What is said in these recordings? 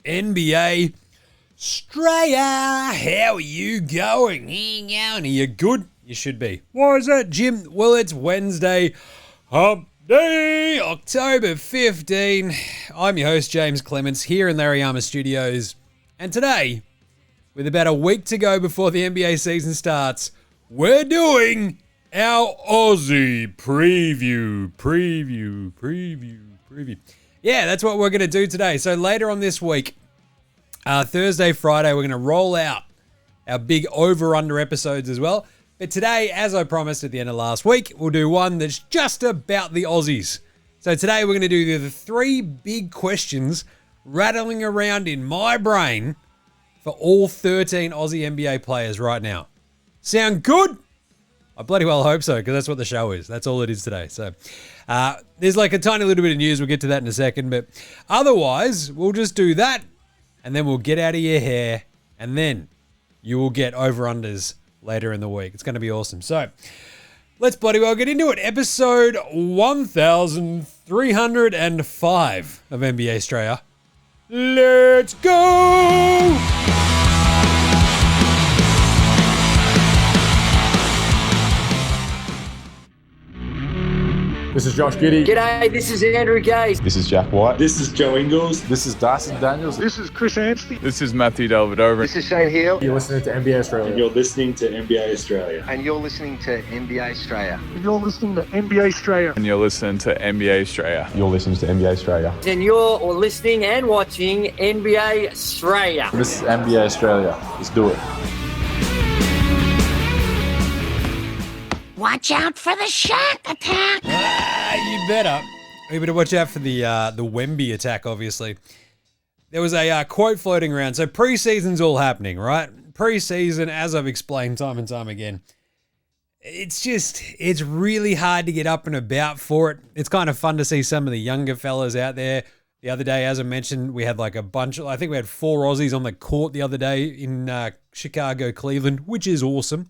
NBA. Straya, how are you going? Are you good? You should be. Why is that, Jim? Well, it's Wednesday, Hump Day, October 15. I'm your host, James Clements, here in Larryama Studios. And today, with about a week to go before the NBA season starts, we're doing our Aussie preview. Yeah, that's what we're going to do today. So later on this week, Thursday, Friday, we're going to roll out our big over-under episodes as well. But today, as I promised at the end of last week, we'll do one that's just about the Aussies. So today we're going to do the three big questions rattling around in my brain for all 13 Aussie NBA players right now. Sound good? I bloody well hope so, because that's what the show is. That's all it is today. So there's like a tiny little bit of news. We'll get to that in a second. But otherwise, we'll just do that. And then we'll get out of your hair, and then you will get over-unders later in the week. It's going to be awesome. So let's bloody well get into it. Episode 1305 of NBA Straya. Let's go! This is Josh Giddey. G'day, this is Andrew Gaze. This is Jack White. This is Joe Ingles. This is Dyson Daniels. This is Chris Anstey. This is Matthew Delvedova. This is Shane Hill. You're listening to NBA Australia. And you're listening to NBA Australia. And you're listening to NBA Straya. And you're listening to NBA Straya. And you're listening to NBA Straya. You're listening to NBA Australia. And you're listening and watching NBA Straya. This is NBA Australia. Let's do it. Watch out for the shark attack. You better. You better watch out for the Wemby attack, obviously. There was a quote floating around. So preseason's all happening, right? Preseason, as I've explained time and time again, it's really hard to get up and about for it. It's kind of fun to see some of the younger fellas out there. The other day, as I mentioned, we had like I think we had 4 Aussies on the court the other day in Chicago, Cleveland, which is awesome.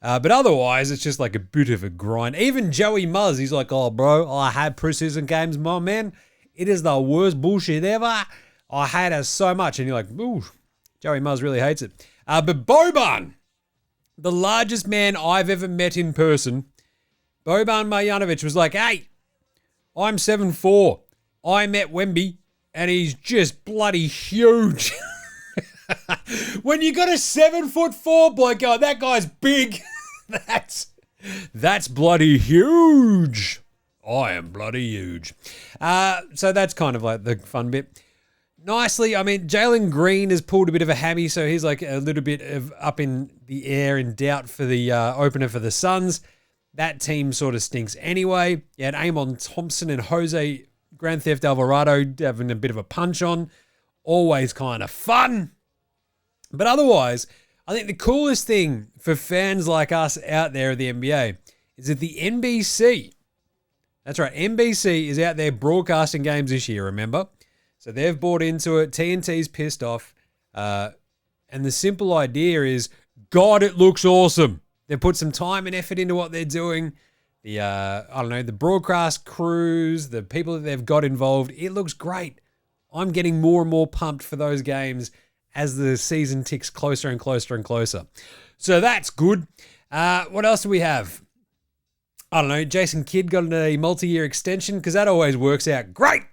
But otherwise, it's just like a bit of a grind. Even Joey Muzz, he's like, oh, bro, I had preseason games, my man. It is the worst bullshit ever. I hate it so much. And you're like, ooh, Joey Muzz really hates it. But Boban, the largest man I've ever met in person, Boban Marjanovic was like, hey, I'm 7'4". I met Wemby, and he's just bloody huge. When you got a 7'4" bloke going, that guy's big. That's bloody huge. I am bloody huge. So that's kind of like the fun bit. Nicely, I mean, Jalen Green has pulled a bit of a hammy, so he's like a little bit of up in the air in doubt for the opener for the Suns. That team sort of stinks anyway. You had Amon Thompson and Jose Grand Theft Alvarado having a bit of a punch on. Always kind of fun. But otherwise, I think the coolest thing for fans like us out there at the NBA is that the NBC, that's right, NBC is out there broadcasting games this year, remember? So they've bought into it. TNT's pissed off. And the simple idea is, God, it looks awesome. They put some time and effort into what they're doing. The broadcast crews, the people that they've got involved, it looks great. I'm getting more and more pumped for those games as the season ticks closer and closer and closer. So that's good. What else do we have? I don't know. Jason Kidd got a multi-year extension because that always works out great.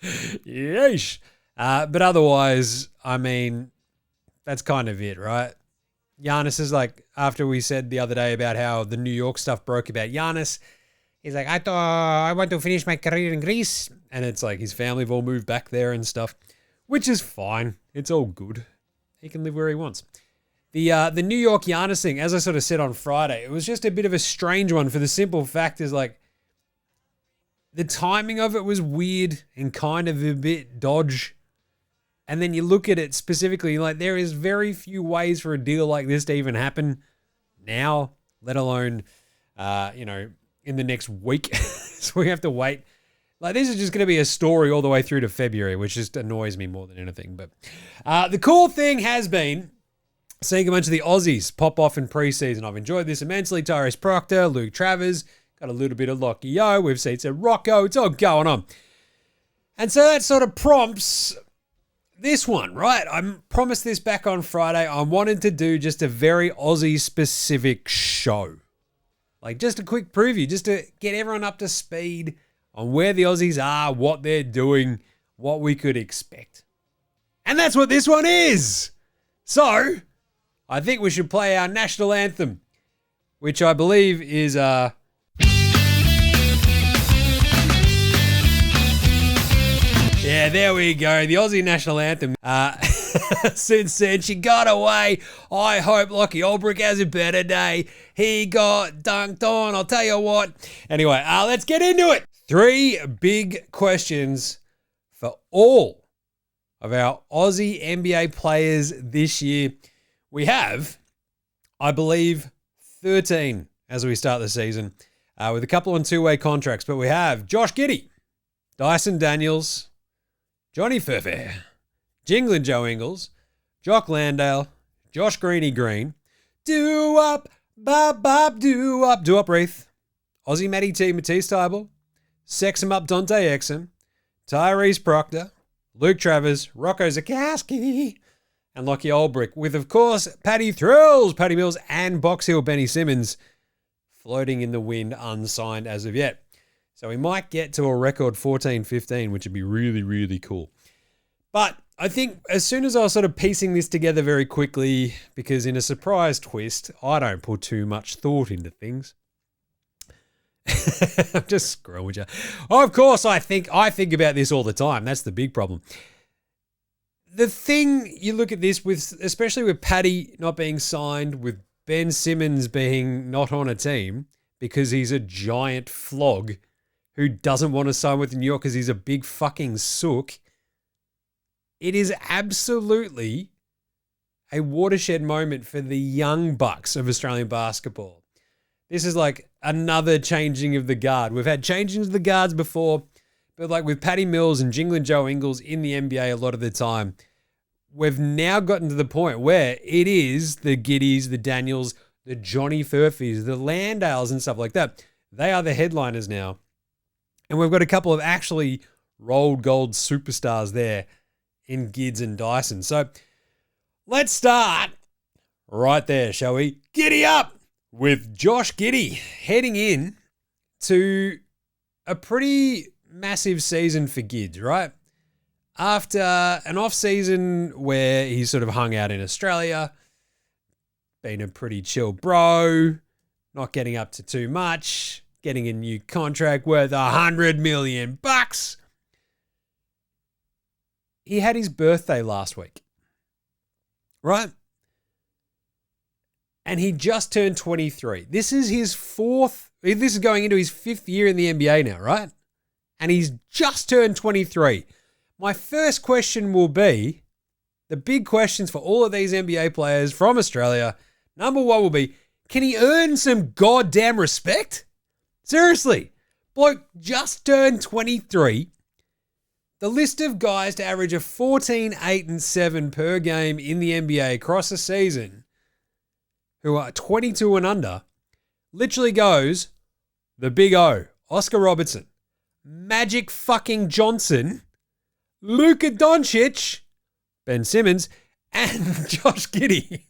Yeesh. But otherwise, I mean, that's kind of it, right? Giannis is like, after we said the other day about how the New York stuff broke about Giannis, he's like, I thought I want to finish my career in Greece. And it's like his family have all moved back there and stuff, which is fine. It's all good. He can live where he wants. The New York Giannis thing, as I sort of said on Friday, it was just a bit of a strange one for the simple fact is like the timing of it was weird and kind of a bit dodge. And then you look at it specifically, like there is very few ways for a deal like this to even happen now, let alone, in the next week. So we have to wait. Like, this is just going to be a story all the way through to February, which just annoys me more than anything. But the cool thing has been seeing a bunch of the Aussies pop off in preseason. I've enjoyed this immensely. Tyrese Proctor, Luke Travers, got a little bit of Lockie O. We've seen some Rocco. It's all going on. And so that sort of prompts this one, right? I promised this back on Friday. I wanted to do just a very Aussie-specific show. Like just a quick preview, just to get everyone up to speed on where the Aussies are, what they're doing, what we could expect. And that's what this one is. So, I think we should play our national anthem, which I believe is... Yeah, there we go. The Aussie national anthem. Sid said she got away. I hope Lockie Olbrich has a better day. He got dunked on. I'll tell you what. Anyway, let's get into it. 3 big questions for all of our Aussie NBA players this year. We have, I believe, 13 as we start the season with a couple on 2-way contracts. But we have Josh Giddey, Dyson Daniels, Johnny Furphy, Jingling Joe Ingles, Jock Landale, Josh Green, Do-Up, Bob, Do-Up Wreath, Aussie Matty T, Matisse Tybal, Sex 'em Up Dante Exum, Tyrese Proctor, Luke Travers, Rocco Zakowski, and Lockie Olbrich, with, of course, Paddy Mills, and Box Hill Benny Simmons floating in the wind unsigned as of yet. So we might get to a record 14-15, which would be really, really cool. But I think as soon as I was sort of piecing this together very quickly, because in a surprise twist, I don't put too much thought into things. I'm just screwing with you. Of course, I think about this all the time. That's the big problem. The thing you look at this with, especially with Paddy not being signed, with Ben Simmons being not on a team because he's a giant flog who doesn't want to sign with New York because he's a big fucking sook. It is absolutely a watershed moment for the young bucks of Australian basketball. This is like another changing of the guard. We've had changings of the guards before, but like with Paddy Mills and Jingling Joe Ingles in the NBA a lot of the time, we've now gotten to the point where it is the Giddeys, the Daniels, the Johnny Furphys, the Landales and stuff like that. They are the headliners now. And we've got a couple of actually rolled gold superstars there in Gids and Dyson. So let's start right there, shall we? Giddy up with Josh Giddey heading in to a pretty massive season for Gids, right? After an off-season where he sort of hung out in Australia, been a pretty chill bro, not getting up to too much, getting a new contract worth $100 million. He had his birthday last week, right? And he just turned 23. This is going into his 5th year in the NBA now, right? And he's just turned 23. My first question will be, the big questions for all of these NBA players from Australia, number 1 will be, can he earn some goddamn respect? Seriously, bloke just turned 23. The list of guys to average a 14, 8, and 7 per game in the NBA across a season who are 22 and under literally goes the Big O, Oscar Robertson, Magic fucking Johnson, Luka Doncic, Ben Simmons, and Josh Giddey.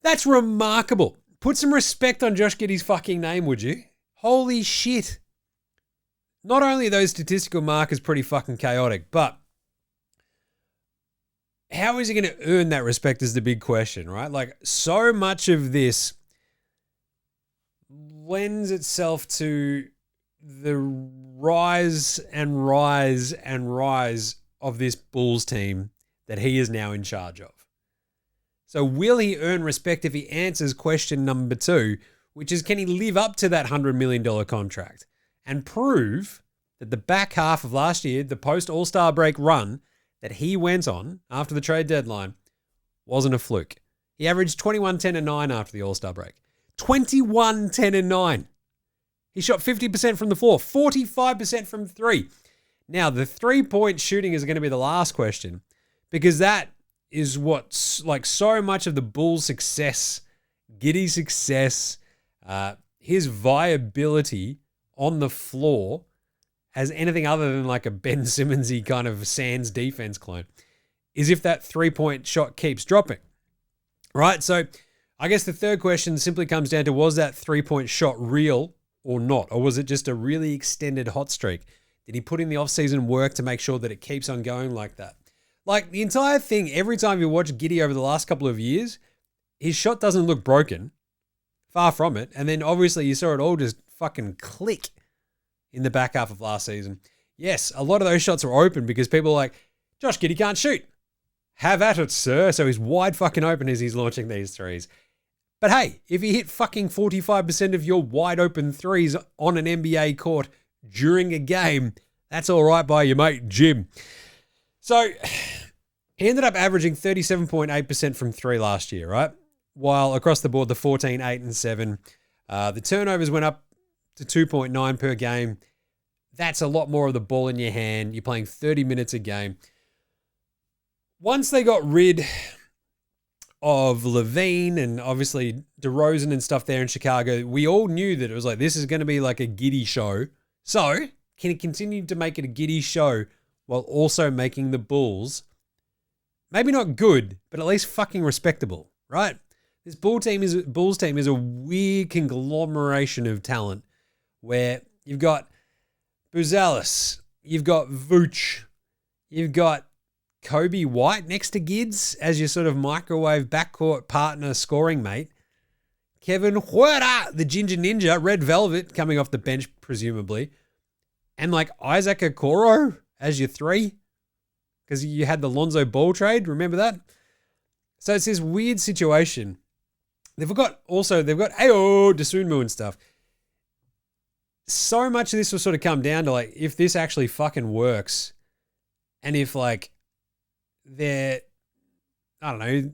That's remarkable. Put some respect on Josh Giddey's fucking name, would you? Holy shit. Not only are those statistical markers pretty fucking chaotic, but how is he going to earn that respect is the big question, right? Like, so much of this lends itself to the rise of this Bulls team that he is now in charge of. So will he earn respect if he answers question number 2, which is, can he live up to that $100 million contract and prove that the back half of last year, the post-All-Star break run that he went on after the trade deadline wasn't a fluke. He averaged 21, 10, and 9 after the All-Star break. 21, 10, and 9. He shot 50% from the floor, 45% from 3. Now, the three-point shooting is going to be the last question, because that is what's like so much of the Bulls' success, Giddey's success, his viability on the floor as anything other than like a Ben Simmonsy kind of Sands defense clone is if that 3-point shot keeps dropping, right? So I guess the third question simply comes down to, was that 3-point shot real or not? Or was it just a really extended hot streak? Did he put in the offseason work to make sure that it keeps on going like that? Like the entire thing, every time you watch Giddey over the last couple of years, his shot doesn't look broken. Far from it. And then obviously you saw it all just fucking click in the back half of last season. Yes, a lot of those shots were open because people are like, Josh Giddey can't shoot. Have at it, sir. So he's wide fucking open as he's launching these threes. But hey, if you hit fucking 45% of your wide open threes on an NBA court during a game, that's all right by your mate Jim. So he ended up averaging 37.8% from three last year, right? While across the board, the 14, 8, and 7. The turnovers went up to 2.9 per game. That's a lot more of the ball in your hand. You're playing 30 minutes a game. Once they got rid of Levine and obviously DeRozan and stuff there in Chicago, we all knew that it was like, this is going to be like a Giddey show. So can he continue to make it a Giddey show while also making the Bulls maybe not good, but at least fucking respectable, right? This Bulls team is a weird conglomeration of talent where you've got Buzelis, you've got Vooch, you've got Kobe White next to Gids as your sort of microwave backcourt partner scoring mate. Kevin Huerta, the Ginger Ninja, Red Velvet coming off the bench presumably. And like Isaac Okoro as your three because you had the Lonzo Ball trade. Remember that? So it's this weird situation. They've got Ayo Dosunmu and stuff. So much of this will sort of come down to like if this actually fucking works and if like they're, I don't know,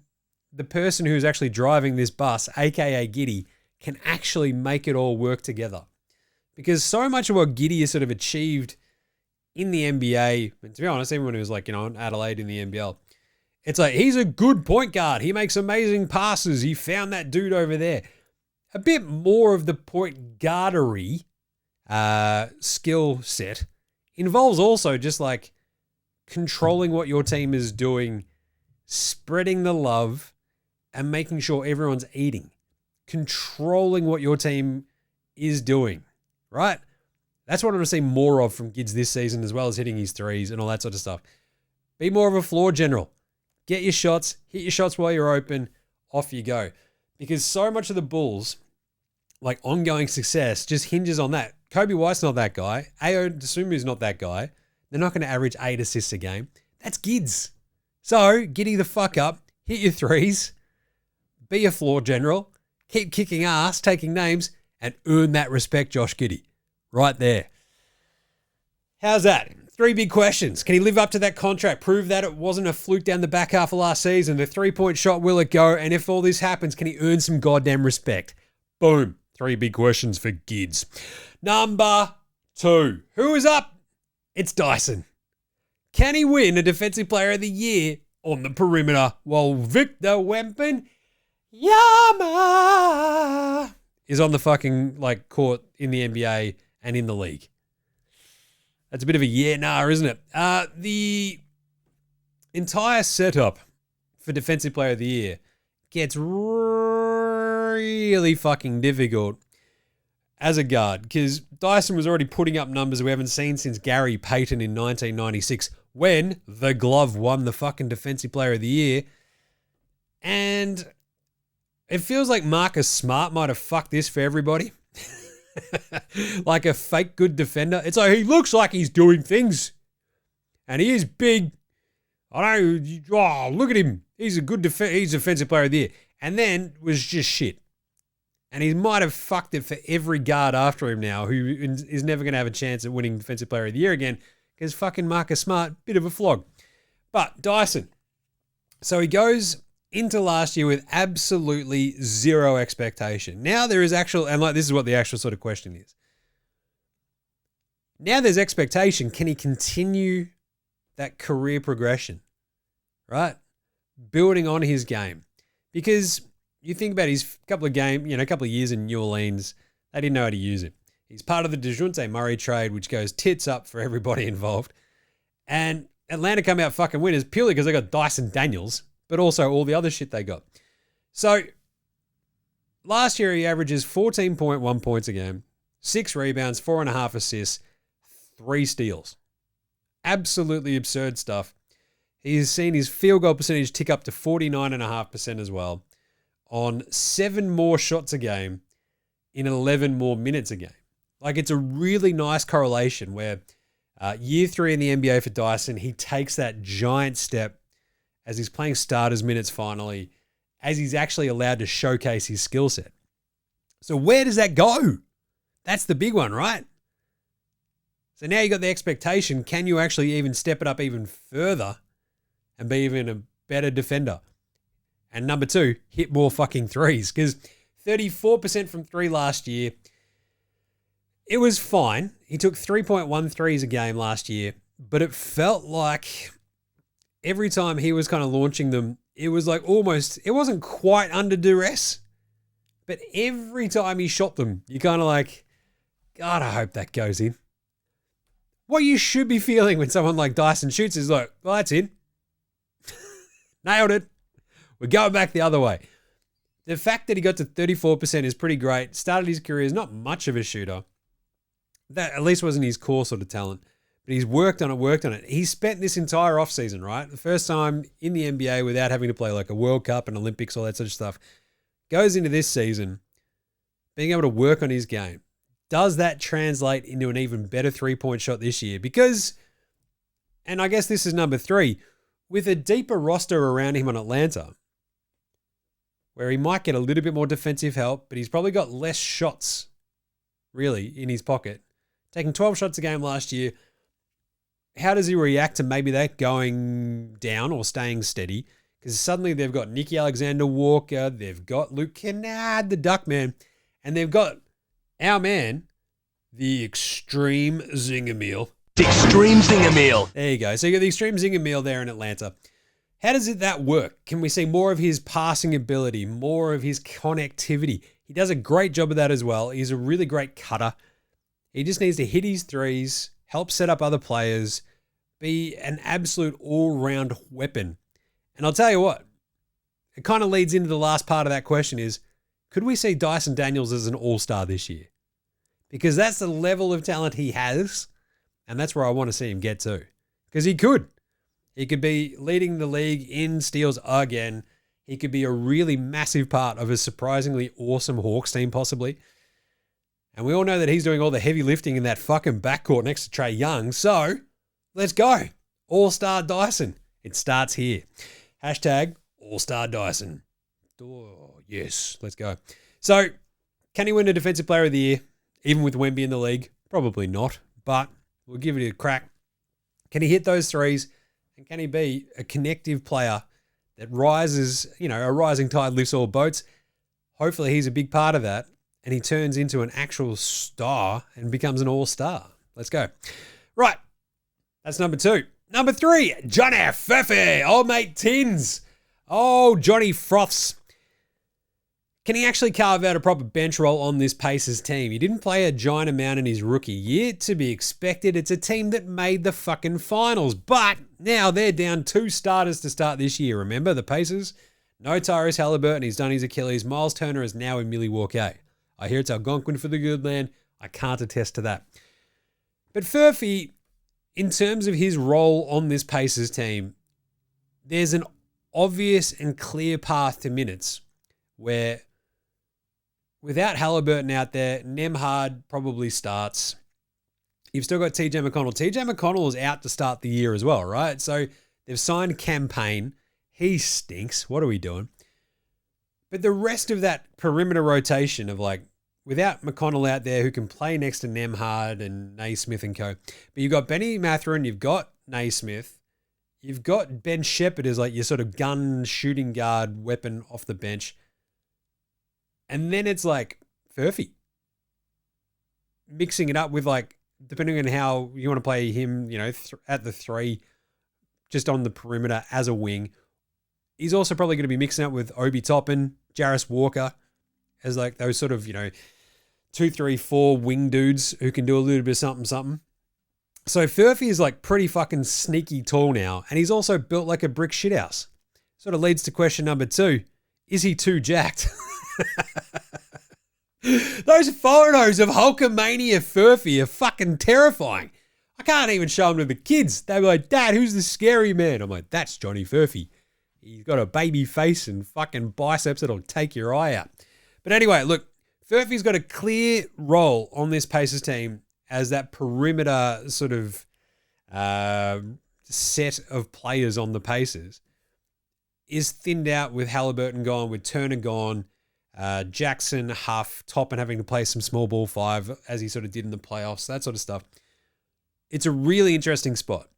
the person who's actually driving this bus, aka Giddey, can actually make it all work together. Because so much of what Giddey has sort of achieved in the NBA, and to be honest, everyone who's like, in Adelaide in the NBL, it's like, he's a good point guard. He makes amazing passes. He found that dude over there. A bit more of the point guardery skill set involves also just like controlling what your team is doing, spreading the love, and making sure everyone's eating. Controlling what your team is doing, right? That's what I'm going to see more of from Gids this season, as well as hitting his threes and all that sort of stuff. Be more of a floor general. Get your shots, hit your shots while you're open, off you go. Because so much of the Bulls, like ongoing success, just hinges on that. Kobe White's not that guy. Ayo Dosunmu's not that guy. They're not going to average 8 assists a game. That's Gids. So, giddy the fuck up, hit your threes, be a floor general, keep kicking ass, taking names, and earn that respect, Josh Giddey. Right there. How's that? 3 big questions. Can he live up to that contract? Prove that it wasn't a fluke down the back half of last season. The 3-point shot, will it go? And if all this happens, can he earn some goddamn respect? Boom. 3 big questions for Gids. Number 2. Who is up? It's Dyson. Can he win a Defensive Player of the Year on the perimeter while Victor Wembanyama is on the fucking court in the NBA and in the league? That's a bit of a nah, isn't it? The entire setup for Defensive Player of the Year gets really fucking difficult as a guard because Dyson was already putting up numbers we haven't seen since Gary Payton in 1996 when the glove won the fucking Defensive Player of the Year. And it feels like Marcus Smart might have fucked this for everybody. Like a fake good defender. It's like, he looks like he's doing things. And he is big. I don't know. Oh, look at him. He's a good he's Defensive Player of the Year. And then was just shit. And he might have fucked it for every guard after him now who is never going to have a chance at winning Defensive Player of the Year again because fucking Marcus Smart, bit of a flog. But Dyson. So he goes into last year with absolutely zero expectation. Now there is actual, and this is what the actual sort of question is. Now there's expectation. Can he continue that career progression? Right? Building on his game. Because you think about his couple of years in New Orleans, they didn't know how to use it. He's part of the DeJounte Murray trade, which goes tits up for everybody involved. And Atlanta come out fucking winners purely because they got Dyson Daniels, but also all the other shit they got. So last year he averages 14.1 points a game, 6 rebounds, 4.5 assists, 3 steals. Absolutely absurd stuff. He's seen his field goal percentage tick up to 49.5% as well on 7 more shots a game in 11 more minutes a game. Like, it's a really nice correlation where year 3 in the NBA for Dyson, he takes that giant step as he's playing starters minutes finally, as he's actually allowed to showcase his skill set. So where does that go? That's the big one, right? So now you got the expectation, can you actually even step it up even further and be even a better defender? And number 2, hit more fucking threes, because 34% from 3 last year, it was fine. He took 3.1 threes a game last year, but it felt like every time he was kind of launching them, it was like almost, it wasn't quite under duress, but every time he shot them, you kind of like, God, I hope that goes in. What you should be feeling when someone like Dyson shoots is like, well, that's in. Nailed it. We're going back the other way. The fact that he got to 34% is pretty great. Started his career as not much of a shooter. That at least wasn't his core sort of talent. But he's worked on it. He spent this entire offseason, right? The first time in the NBA without having to play like a World Cup and Olympics, all that sort of stuff. Goes into this season being able to work on his game. Does that translate into an even better 3-point shot this year? Because, and I guess this is number 3, with a deeper roster around him on Atlanta, where he might get a little bit more defensive help, but he's probably got less shots, really, in his pocket. Taking 12 shots a game last year, how does he react to maybe that going down or staying steady? Because suddenly they've got Nicky Alexander-Walker, they've got Luke Kennard, the Duckman, and they've got our man, the Extreme Zinger Meal. Extreme Zinger Meal. There you go. So you got the Extreme Zinger Meal there in Atlanta. How does that work? Can we see more of his passing ability, more of his connectivity? He does a great job of that as well. He's a really great cutter. He just needs to hit his threes, help set up other players, be an absolute all-round weapon. And I'll tell you what, it kind of leads into the last part of that question is, could we see Dyson Daniels as an all-star this year? Because that's the level of talent he has, and that's where I want to see him get to. Because he could. He could be leading the league in steals again. He could be a really massive part of a surprisingly awesome Hawks team, possibly. And we all know that he's doing all the heavy lifting in that fucking backcourt next to Trae Young. So, let's go. All-Star Dyson. It starts here. Hashtag All-Star Dyson. Oh, yes, let's go. So, can he win a Defensive Player of the Year, even with Wemby in the league? Probably not, but we'll give it a crack. Can he hit those threes? And can he be a connective player that rises, a rising tide lifts all boats? Hopefully he's a big part of that, and he turns into an actual star and becomes an all-star. Let's go. Right, that's number 2. Number 3, Johnny Furphy. Old mate Tins. Oh, Johnny Froths. Can he actually carve out a proper bench role on this Pacers team? He didn't play a giant amount in his rookie year. To be expected, it's a team that made the fucking finals. But now they're down 2 starters to start this year. Remember, the Pacers? No Tyrese Halliburton. He's done his Achilles. Miles Turner is now in Milwaukee. I hear it's Algonquin for the good land. I can't attest to that. But Furphy, in terms of his role on this Pacers team, there's an obvious and clear path to minutes where without Halliburton out there, Nembhard probably starts. You've still got TJ McConnell. TJ McConnell is out to start the year as well, right? So they've signed Campaign. He stinks. What are we doing? But the rest of that perimeter rotation of without McConnell out there who can play next to Nembhard and Naismith and co. But you've got Benny Mathurin, you've got Naismith, you've got Ben Shepherd as your sort of gun shooting guard weapon off the bench. And then it's Furphy. Mixing it up with depending on how you want to play him, at the 3, just on the perimeter as a wing. He's also probably going to be mixing up with Obi Toppin, Jarris Walker as those sort of, 2, 3, 4 wing dudes who can do a little bit of something, something. So Furphy is like pretty fucking sneaky tall now, and he's also built like a brick shithouse. Sort of leads to question number 2. Is he too jacked? Those photos of Hulkamania Furphy are fucking terrifying. I can't even show them to the kids. They were like, Dad, who's the scary man? I'm like, that's Johnny Furphy. He's got a baby face and fucking biceps that'll take your eye out. But anyway, look, Furphy's got a clear role on this Pacers team as that perimeter sort of set of players on the Pacers is thinned out with Halliburton gone, with Turner gone, Jackson, Huff, Toppin having to play some small ball 5 as he sort of did in the playoffs, that sort of stuff. It's a really interesting spot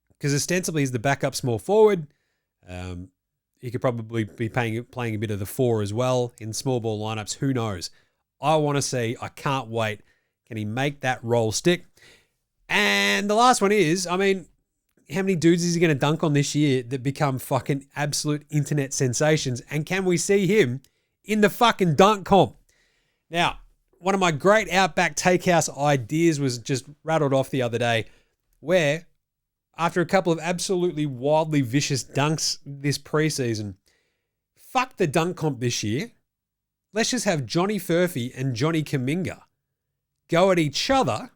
because ostensibly he's the backup small forward. He could probably be playing a bit of the 4 as well in small ball lineups. Who knows? I want to see. I can't wait. Can he make that role stick? And the last one is, I mean, how many dudes is he going to dunk on this year that become fucking absolute internet sensations? And can we see him in the fucking dunk comp? Now, one of my great Outback Takehouse ideas was just rattled off the other day, where after a couple of absolutely wildly vicious dunks this preseason, fuck the dunk comp this year. Let's just have Johnny Furphy and Johnny Kuminga go at each other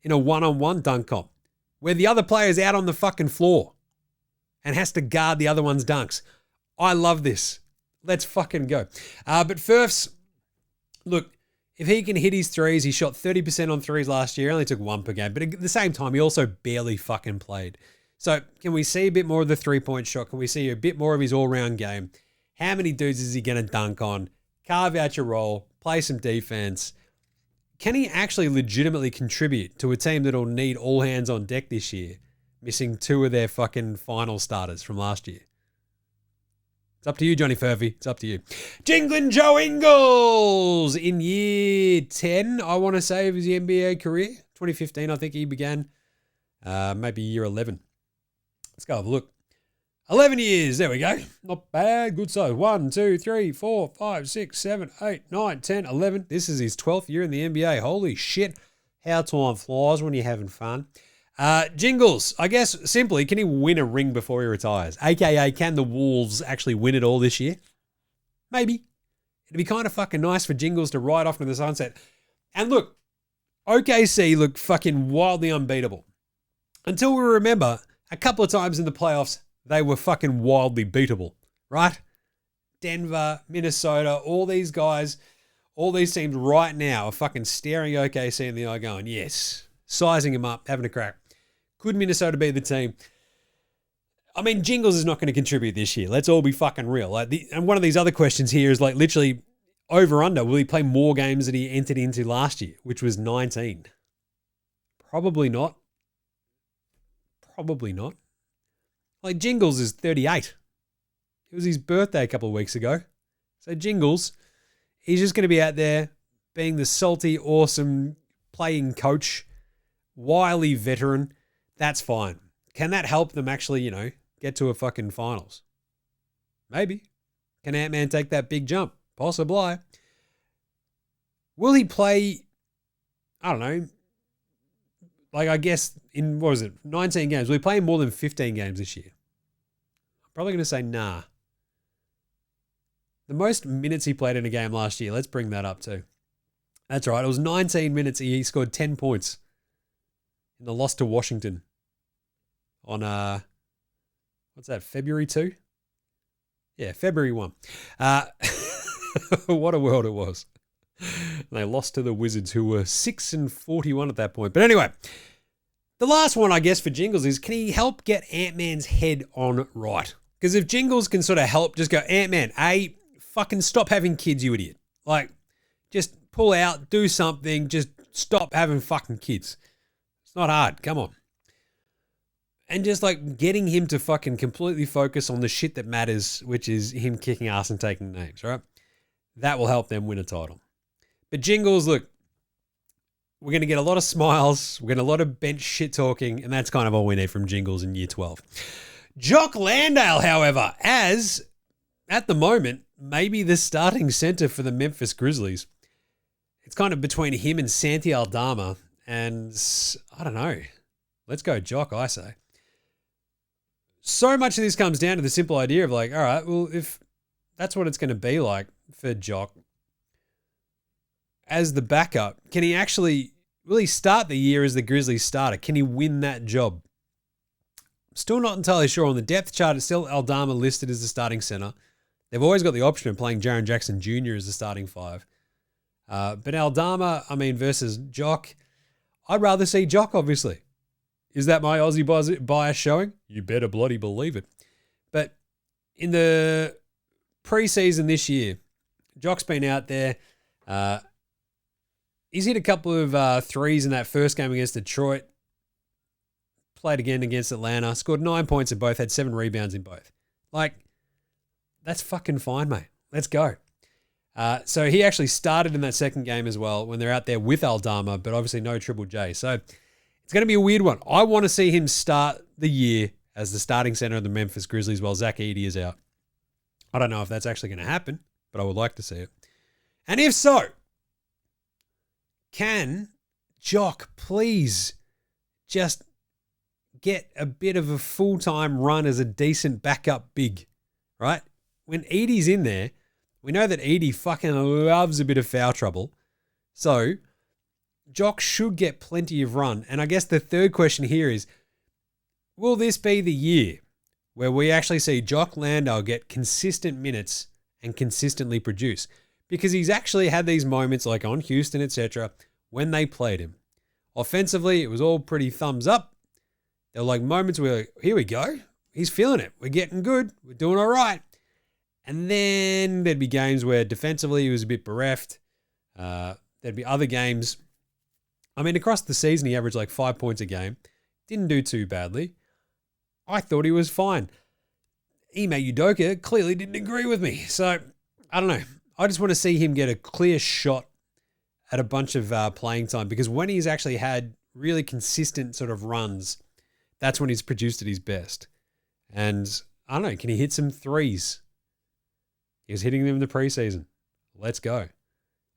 in a one-on-one dunk comp, where the other player's out on the fucking floor and has to guard the other one's dunks. I love this. Let's fucking go. But Furfs, look, if he can hit his threes, he shot 30% on threes last year, only took 1 per game. But at the same time, he also barely fucking played. So can we see a bit more of the three-point shot? Can we see a bit more of his all-round game? How many dudes is he going to dunk on? Carve out your role, play some defense. Can he actually legitimately contribute to a team that'll need all hands on deck this year, missing 2 of their fucking final starters from last year? It's up to you, Johnny Furphy. It's up to you. Jinglin' Joe Ingles in year 10, I want to say, of his NBA career. 2015, I think he began. Maybe year 11. Let's go have a look. 11 years. There we go. Not bad. Good size. 1, 2, 3, 4, 5, 6, 7, 8, 9, 10, 11. This is his 12th year in the NBA. Holy shit. How time flies when you're having fun. Jingles, I guess simply, can he win a ring before he retires? AKA, can the Wolves actually win it all this year? Maybe. It'd be kind of fucking nice for Jingles to ride off into the sunset. And look, OKC look fucking wildly unbeatable. Until we remember, a couple of times in the playoffs, they were fucking wildly beatable, right? Denver, Minnesota, all these guys, all these teams right now are fucking staring OKC in the eye going, yes, sizing him up, having a crack. Could Minnesota be the team? I mean, Jingles is not going to contribute this year. Let's all be fucking real. And one of these other questions here is like literally over under. Will he play more games that he entered into last year, which was 19? Probably not. Probably not. Like Jingles is 38. It was his birthday a couple of weeks ago. So Jingles, he's just going to be out there being the salty, awesome playing coach, wily veteran. That's fine. Can that help them actually, get to a fucking finals? Maybe. Can Ant-Man take that big jump? Possibly. Will he play, I don't know, like I guess in, 19 games? Will he play more than 15 games this year? I'm probably going to say nah. The most minutes he played in a game last year, let's bring that up too. That's right, it was 19 minutes. He scored 10 points in the loss to Washington on, what's that, February 2? Yeah, February 1. What a world it was. They lost to the Wizards, who were 6-41 at that point. But anyway, the last one, I guess, for Jingles is, can he help get Ant-Man's head on right? Because if Jingles can sort of help, just go, Ant-Man, fucking stop having kids, you idiot. Like, just pull out, do something, just stop having fucking kids. It's not hard, come on. And just like getting him to fucking completely focus on the shit that matters, which is him kicking ass and taking names, right? That will help them win a title. But Jingles, look, we're going to get a lot of smiles. We're going to get a lot of bench shit talking, and that's kind of all we need from Jingles in year 12. Jock Landale, however, as at the moment, maybe the starting center for the Memphis Grizzlies. It's kind of between him and Santi Aldama. And I don't know. Let's go Jock, I say. So much of this comes down to the simple idea of like, all right, well, if that's what it's going to be like for Jock as the backup, will he start the year as the Grizzlies starter? Can he win that job? Still not entirely sure. On the depth chart, it's still Aldama listed as the starting center. They've always got the option of playing Jaren Jackson Jr. as the starting five. But Aldama, versus Jock, I'd rather see Jock, obviously. Is that my Aussie bias showing? You better bloody believe it. But in the preseason this year, Jock's been out there. He's hit a couple of threes in that first game against Detroit. Played again against Atlanta. Scored 9 points in both. Had 7 rebounds in both. Like, that's fucking fine, mate. Let's go. So he actually started in that second game as well when they're out there with Aldama, but obviously no Triple J. So it's going to be a weird one. I want to see him start the year as the starting center of the Memphis Grizzlies while Zach Edey is out. I don't know if that's actually going to happen, but I would like to see it. And if so, can Jock please just get a bit of a full-time run as a decent backup big, right? When Edey's in there, we know that Edey fucking loves a bit of foul trouble. So Jock should get plenty of run. And I guess the third question here is, will this be the year where we actually see Jock Landale get consistent minutes and consistently produce? Because he's actually had these moments like on Houston, etc., when they played him. Offensively, it was all pretty thumbs up. There were like moments where, here we go. He's feeling it. We're getting good. We're doing all right. And then there'd be games where defensively he was a bit bereft. There'd be other games. Across the season, he averaged like 5 points a game. Didn't do too badly. I thought he was fine. Ime Udoka clearly didn't agree with me. So, I don't know. I just want to see him get a clear shot at a bunch of playing time, because when he's actually had really consistent sort of runs, that's when he's produced at his best. And I don't know, can he hit some threes? He was hitting them in the preseason. Let's go.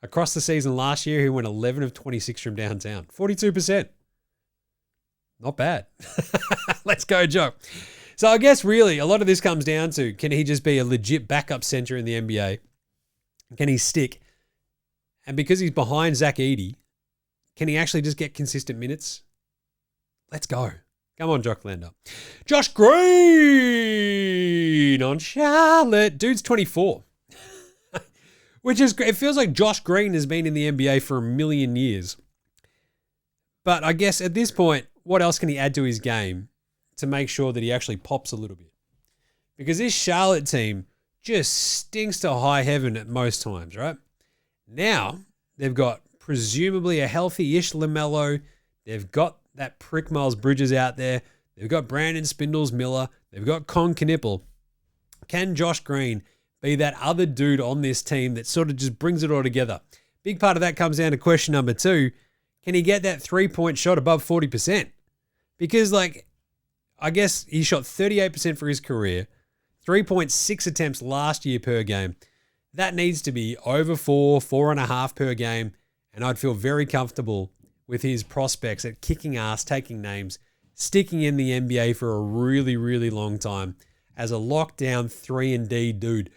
Across the season last year, he went 11 of 26 from downtown. 42%. Not bad. Let's go, Joe. So I guess really a lot of this comes down to, can he just be a legit backup center in the NBA? Can he stick? And because he's behind Zach Edey, can he actually just get consistent minutes? Let's go. Come on, Jock Landale. Josh Green on Charlotte. Dude's 24. It feels like Josh Green has been in the NBA for a million years. But I guess at this point, what else can he add to his game to make sure that he actually pops a little bit? Because this Charlotte team just stinks to high heaven at most times, right? Now, they've got presumably a healthy-ish LaMelo. They've got that prick Miles Bridges out there. They've got Brandon Spindles Miller. They've got Con Knipple. Can Josh Green be that other dude on this team that sort of just brings it all together? Big part of that comes down to question number 2. Can he get that three-point shot above 40%? Because, I guess he shot 38% for his career, 3.6 attempts last year per game. That needs to be over 4.5 per game, and I'd feel very comfortable with his prospects at kicking ass, taking names, sticking in the NBA for a really, really long time as a lockdown 3-and-D dude.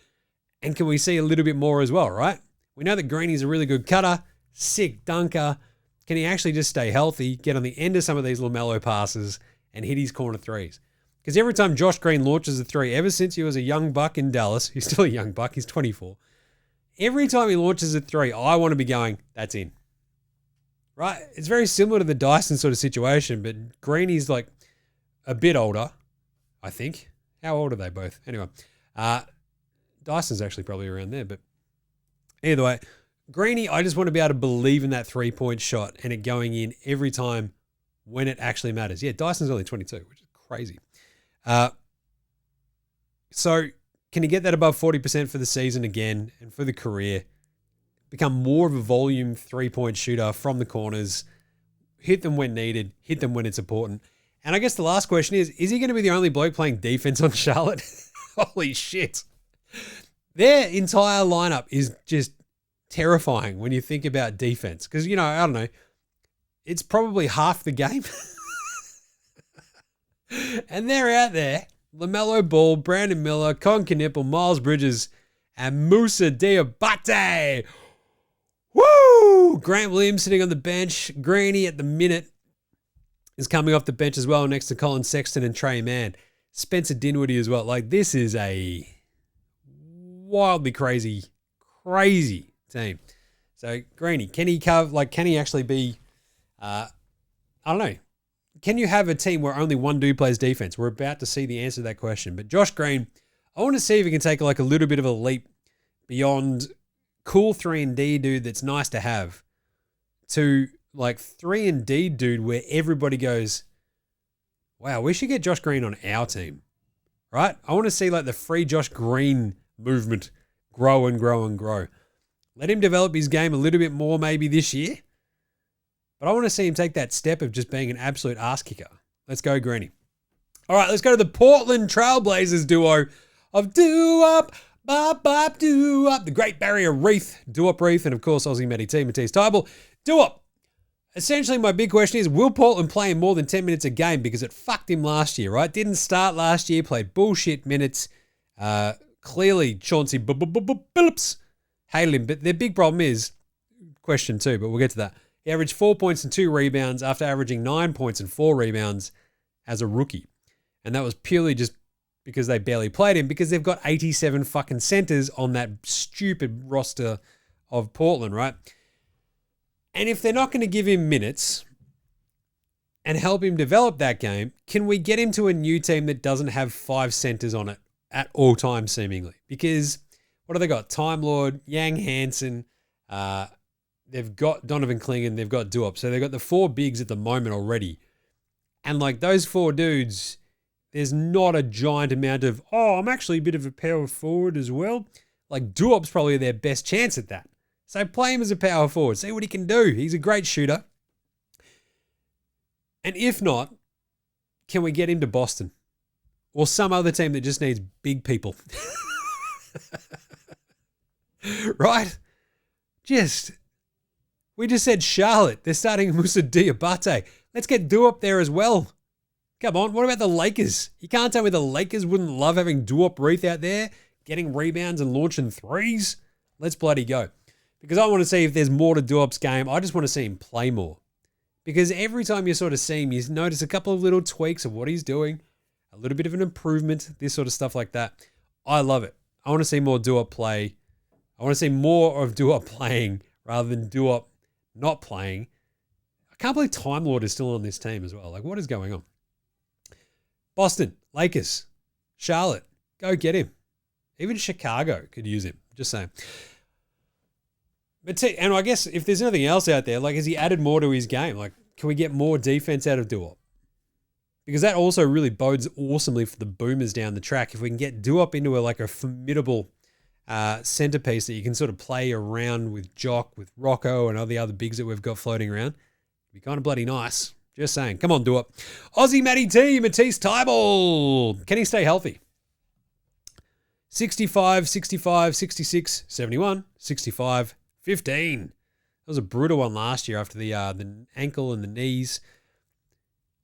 And can we see a little bit more as well, right? We know that Greeny's a really good cutter, sick dunker. Can he actually just stay healthy, get on the end of some of these LaMelo passes, and hit his corner threes? Because every time Josh Green launches a three, ever since he was a young buck in Dallas, he's still a young buck, he's 24. Every time he launches a three, I want to be going, that's in. Right? It's very similar to the Dyson sort of situation, but Greeny's like a bit older, I think. How old are they both? Anyway, Dyson's actually probably around there, but either way, Greeny, I just want to be able to believe in that three-point shot and it going in every time when it actually matters. Yeah, Dyson's only 22, which is crazy. So can he get that above 40% for the season again and for the career? Become more of a volume three-point shooter from the corners, hit them when needed, hit them when it's important. And I guess the last question is he going to be the only bloke playing defense on Charlotte? Holy shit. Their entire lineup is just terrifying when you think about defense. Because, you know, I don't know, it's probably half the game. And they're out there. LaMelo Ball, Brandon Miller, Con Knipple, Miles Bridges, and Moussa Diabate. Woo! Grant Williams sitting on the bench. Greeny at the minute is coming off the bench as well next to Colin Sexton and Trey Mann. Spencer Dinwiddie as well. Like, this is a wildly crazy team. So, Greeny, can he cover, like, can he actually be, I don't know. Can you have a team where only one dude plays defense? We're about to see the answer to that question. But Josh Green, I want to see if he can take like a little bit of a leap beyond cool 3-and-D dude that's nice to have to like 3-and-D dude where everybody goes, wow, we should get Josh Green on our team, right? I want to see like the free Josh Green movement grow and grow and grow. Let him develop his game a little bit more maybe this year. But I want to see him take that step of just being an absolute ass kicker. Let's go, Greeny. All right, let's go to the Portland Trailblazers duo of Do-Up, Bop, Do-Up, the Great Barrier Reef, Do-Up Reef, and of course, Aussie Matty T, Matisse Tybal. Do-Up. Essentially, my big question is, will Portland play him more than 10 minutes a game? Because it fucked him last year, right? Didn't start last year, played bullshit minutes. Clearly, Chauncey Billups hated him. But their big problem is, question 2, but we'll get to that. He averaged 4 points and 2 rebounds after averaging 9 points and 4 rebounds as a rookie. And that was purely just because they barely played him because they've got 87 fucking centers on that stupid roster of Portland, right? And if they're not going to give him minutes and help him develop that game, can we get him to a new team that doesn't have 5 centers on it at all times, seemingly? Because what have they got? Time Lord, Yang Hansen, they've got Donovan Clingan, they've got Do-Up. So they've got the 4 bigs at the moment already. And like those 4 dudes, there's not a giant amount of, oh, I'm actually a bit of a power forward as well. Like Do-Up's probably their best chance at that. So play him as a power forward. See what he can do. He's a great shooter. And if not, can we get him to Boston? Or some other team that just needs big people? Right? We just said Charlotte. They're starting Moussa Diabate. Let's get Do-Up there as well. Come on. What about the Lakers? You can't tell me the Lakers wouldn't love having Do-Up Reef out there, getting rebounds and launching threes. Let's bloody go. Because I want to see if there's more to Do-Up's game. I just want to see him play more. Because every time you sort of see him, you notice a couple of little tweaks of what he's doing, a little bit of an improvement, this sort of stuff like that. I love it. I want to see more Do-Up play. I want to see more of Do-Up playing rather than Do-Up not playing. I can't believe Time Lord is still on this team as well. Like, what is going on? Boston, Lakers, Charlotte, go get him. Even Chicago could use him. Just saying. But and I guess if there's anything else out there, like, has he added more to his game? Like, can we get more defense out of Do-Up? Because that also really bodes awesomely for the Boomers down the track. If we can get Do-Up into a formidable centerpiece that you can sort of play around with Jock, with Rocco, and all the other bigs that we've got floating around, it'd be kind of bloody nice. Just saying. Come on, Do-Up. Aussie Matty T, Matisse Tybal. Can he stay healthy? 65, 65, 66, 71, 65, 15. That was a brutal one last year after the ankle and the knees.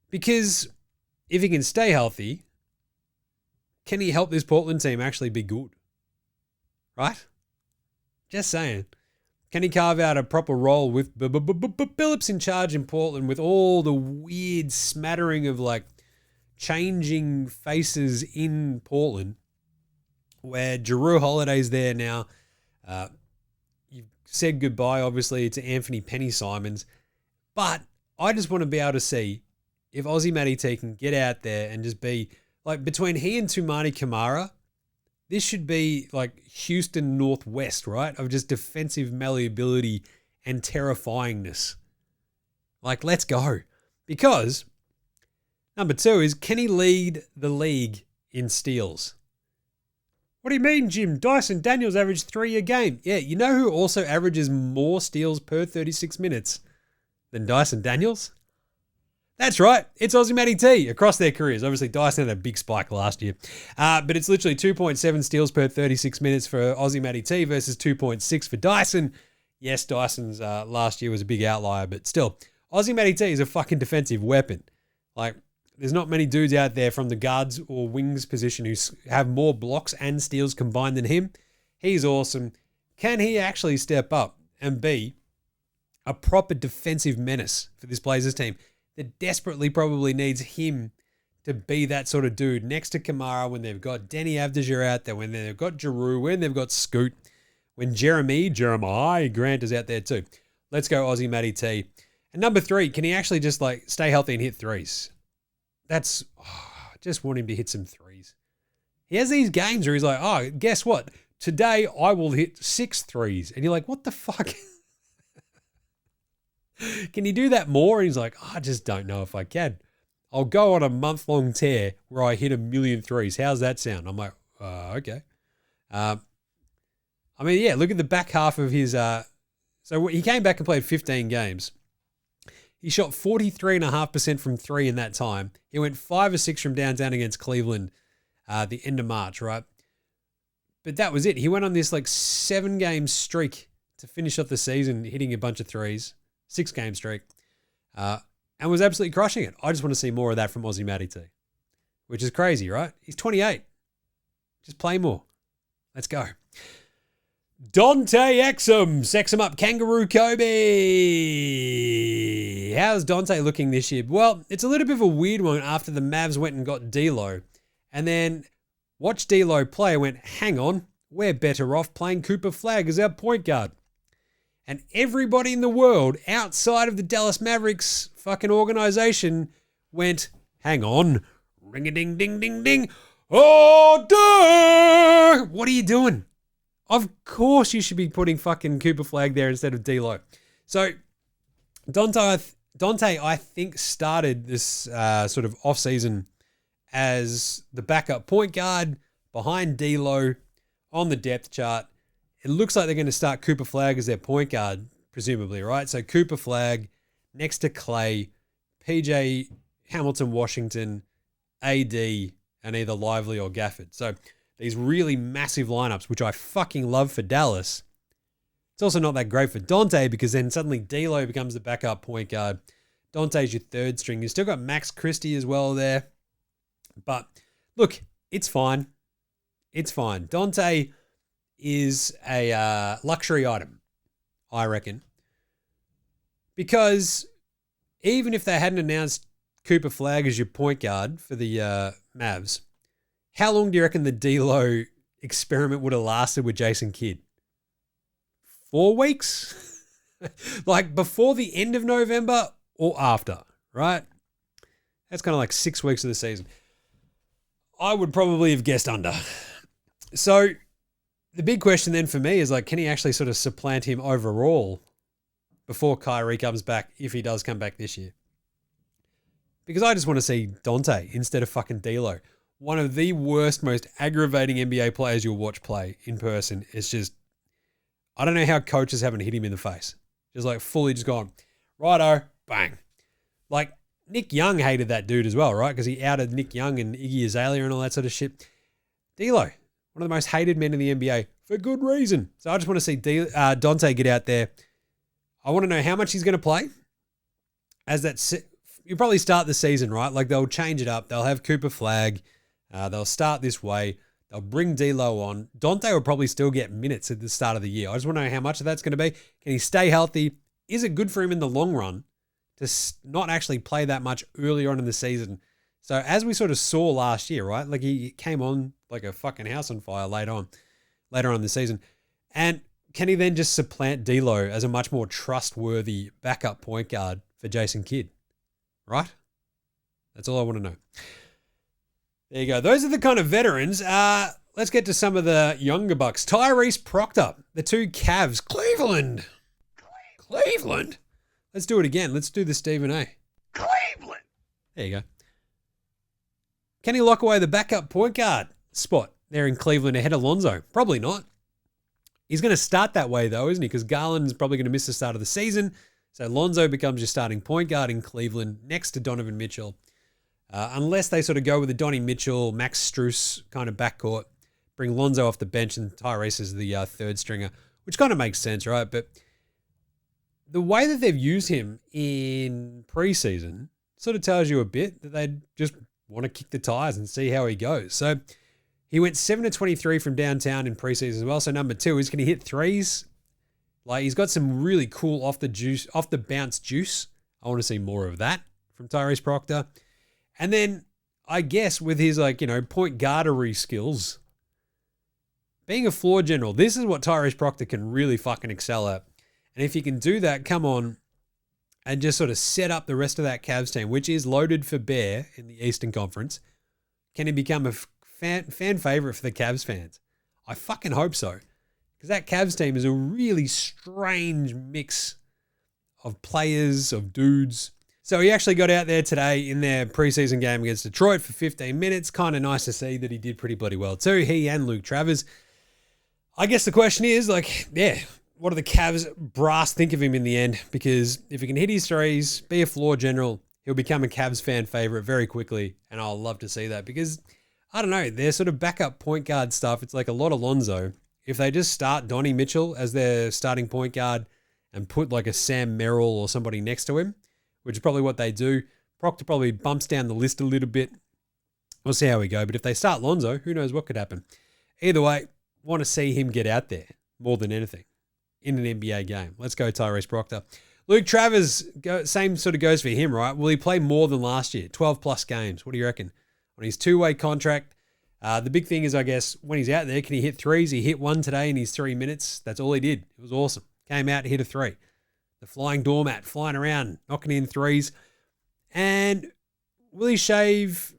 Because if he can stay healthy, can he help this Portland team actually be good? Right? Just saying. Can he carve out a proper role with Billups in charge in Portland with all the weird smattering of changing faces in Portland where Jrue Holiday's there now. You've said goodbye, obviously, to Anthony Penny-Simons. But I just want to be able to see if Aussie Matty T can get out there and just be, between he and Tumani Kamara, this should be Houston Northwest, right? Of just defensive malleability and terrifyingness. Let's go. Because number 2 is, can he lead the league in steals? What do you mean, Jim? Dyson Daniels averaged 3 a game. Yeah, you know who also averages more steals per 36 minutes than Dyson Daniels? That's right. It's Aussie Matty T across their careers. Obviously, Dyson had a big spike last year. But it's literally 2.7 steals per 36 minutes for Aussie Matty T versus 2.6 for Dyson. Yes, Dyson's last year was a big outlier, but still, Aussie Matty T is a fucking defensive weapon. Like, there's not many dudes out there from the guards or wings position who have more blocks and steals combined than him. He's awesome. Can he actually step up and be a proper defensive menace for this Blazers team that desperately probably needs him to be that sort of dude next to Kamara when they've got Denny Avdija out there, when they've got Giroux, when they've got Scoot, when Jeremiah Grant is out there too. Let's go Aussie Matty T. And number 3, can he actually just like stay healthy and hit threes? That's, I just want him to hit some threes. He has these games where he's like, oh, guess what? Today I will hit 6 threes. And you're like, what the fuck? Can you do that more? And he's like, oh, I just don't know if I can. I'll go on a month-long tear where I hit 1,000,000 threes. How's that sound? I'm like, okay. I mean, yeah, look at the back half of his... So he came back and played 15 games. He shot 43.5% from 3 in that time. He went 5 or 6 from downtown against Cleveland the end of March, right? But that was it. He went on this like 7-game streak to finish off the season, hitting a bunch of threes. 6-game streak. And was absolutely crushing it. I just want to see more of that from Aussie Matty T. Which is crazy, right? He's 28. Just play more. Let's go. Dante Exum. Sex him up. Kangaroo Kobe. How's Dante looking this year? Well, it's a little bit of a weird one after the Mavs went and got D'Lo. And then watched D'Lo play and went, hang on, we're better off playing Cooper Flagg as our point guard. And everybody in the world outside of the Dallas Mavericks fucking organization went, hang on, ring-a-ding-ding-ding-ding. Oh, duh! What are you doing? Of course you should be putting fucking Cooper Flagg there instead of D'Lo. So Dante, I think, started this sort of off-season as the backup point guard behind D'Lo on the depth chart. It looks like they're going to start Cooper Flagg as their point guard, presumably, right? So Cooper Flagg next to Clay, PJ Hamilton, Washington, AD, and either Lively or Gafford. So these really massive lineups, which I fucking love for Dallas. It's also not that great for Dante because then suddenly D'Lo becomes the backup point guard. Dante's your third string. You've still got Max Christie as well there. But look, it's fine. It's fine. Dante is a luxury item, I reckon. Because even if they hadn't announced Cooper Flagg as your point guard for the Mavs, how long do you reckon the D'Lo experiment would have lasted with Jason Kidd? 4 weeks? Like before the end of November or after, right? That's kind of like 6 weeks of the season. I would probably have guessed under. So the big question then for me is like, can he actually sort of supplant him overall before Kyrie comes back, if he does come back this year? Because I just want to see Dante instead of fucking D'Lo. One of the worst, most aggravating NBA players you'll watch play in person. It's just, I don't know how coaches haven't hit him in the face. Just like fully just gone, righto, bang. Like Nick Young hated that dude as well, right? Because he outed Nick Young and Iggy Azalea and all that sort of shit. D'Lo, one of the most hated men in the NBA for good reason. So I just want to see Dante get out there. I want to know how much he's going to play. As that, you probably start the season, right? Like they'll change it up. They'll have Cooper Flagg. They'll start this way. They'll bring D'Lo on. Dante will probably still get minutes at the start of the year. I just want to know how much of that's going to be. Can he stay healthy? Is it good for him in the long run to not actually play that much earlier on in the season? So as we sort of saw last year, right? Like he came on like a fucking house on fire later on in the season. And can he then just supplant D'Lo as a much more trustworthy backup point guard for Jason Kidd? Right? That's all I want to know. There you go. Those are the kind of veterans. Let's get to some of the younger bucks. Tyrese Proctor, the 2 Cavs. Cleveland. Let's do it again. Let's do the Stephen A. Cleveland. There you go. Can he lock away the backup point guard spot there in Cleveland ahead of Lonzo? Probably not. He's going to start that way though, isn't he? Because Garland's probably going to miss the start of the season. So Lonzo becomes your starting point guard in Cleveland next to Donovan Mitchell. Unless they sort of go with the Donnie Mitchell, Max Strus kind of backcourt, bring Lonzo off the bench and Tyrese as the third stringer, which kind of makes sense, right? But the way that they've used him in preseason sort of tells you a bit that they just want to kick the tires and see how he goes. So he went 7 of 23 from downtown in preseason as well. So number 2 is, can he hit threes? Like, he's got some really cool off the bounce juice. I want to see more of that from Tyrese Proctor. And then I guess with his point guardery skills, being a floor general, this is what Tyrese Proctor can really fucking excel at. And if he can do that, come on, and just sort of set up the rest of that Cavs team, which is loaded for bear in the Eastern Conference, can he become a fan favorite for the Cavs fans? I fucking hope so. Because that Cavs team is a really strange mix of players, of dudes. So he actually got out there today in their preseason game against Detroit for 15 minutes. Kind of nice to see that he did pretty bloody well too. He and Luke Travers. I guess the question is, what do the Cavs brass think of him in the end? Because if he can hit his threes, be a floor general, he'll become a Cavs fan favorite very quickly. And I'll love to see that because, I don't know, their sort of backup point guard stuff, it's like a lot of Lonzo. If they just start Donnie Mitchell as their starting point guard and put like a Sam Merrill or somebody next to him, which is probably what they do, Proctor probably bumps down the list a little bit. We'll see how we go. But if they start Lonzo, who knows what could happen. Either way, want to see him get out there more than anything in an NBA game. Let's go Tyrese Proctor. Luke Travers, same sort of goes for him, right? Will he play more than last year? 12 plus games. What do you reckon? On his 2-way contract, the big thing is, I guess, when he's out there, can he hit threes? He hit one today in his 3 minutes. That's all he did. It was awesome. Came out, hit a 3. The flying doormat, flying around, knocking in threes. And will he shave,